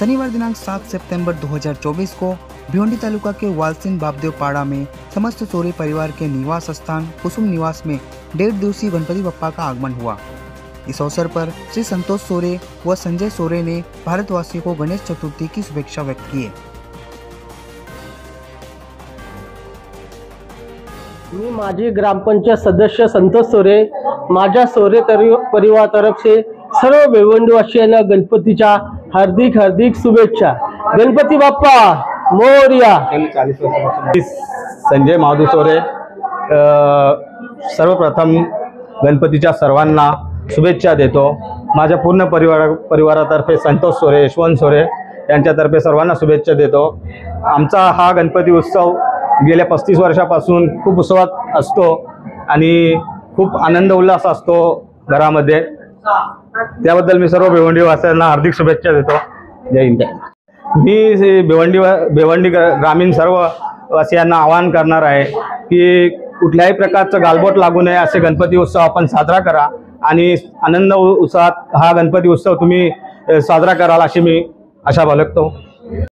शनिवार दिनांक 7 सितंबर 2024 को भिवंडी तालुका के वालसिंग बापदेव पाड़ा में समस्त सोरे परिवार के निवास स्थान कुसुम निवास में 1.5 दिवसीय गणपति बप्पा का आगमन हुआ। इस अवसर पर श्री संतोष सोरे व संजय सोरे ने भारतवासियों को गणेश चतुर्थी की शुभेच्छा व्यक्त की है। मी माजी ग्रामपंचायत सदस्य संतोष सोरे, माझ्या सोरे परिवारातर्फे सर्व भिवंडीवासियांना गणपतीच्या हार्दिक हार्दिक शुभेच्छा। गणपती बाप्पा मोरया। संजय माधू सोरे, सर्वप्रथम गणपतीच्या सर्वांना शुभेच्छा देतो। माझ्या पूर्ण परिवारातर्फे संतोष सोरे, यशवंत सोरे यांच्यातर्फे सर्वांना शुभेच्छा देतो। आमचा हा गणपती उत्सव गेल्या 35 वर्षापासून खूप उत्सवात असतो आणि खूप आनंद उल्हास असतो घरामध्ये। त्याबद्दल मी सर्व भिवंडीवासियांना हार्दिक शुभेच्छा देतो। जय हिंद। मी भिवंडी ग्रामीण सर्व वासियांना आवाहन करणार आहे की कुठल्याही प्रकारचं गालबोट लागू नये असे गणपती उत्सव आपण साजरा करा आणि आनंद उत्साहात हा गणपती उत्सव तुम्ही साजरा कराल अशी मी आशा बाळगतो।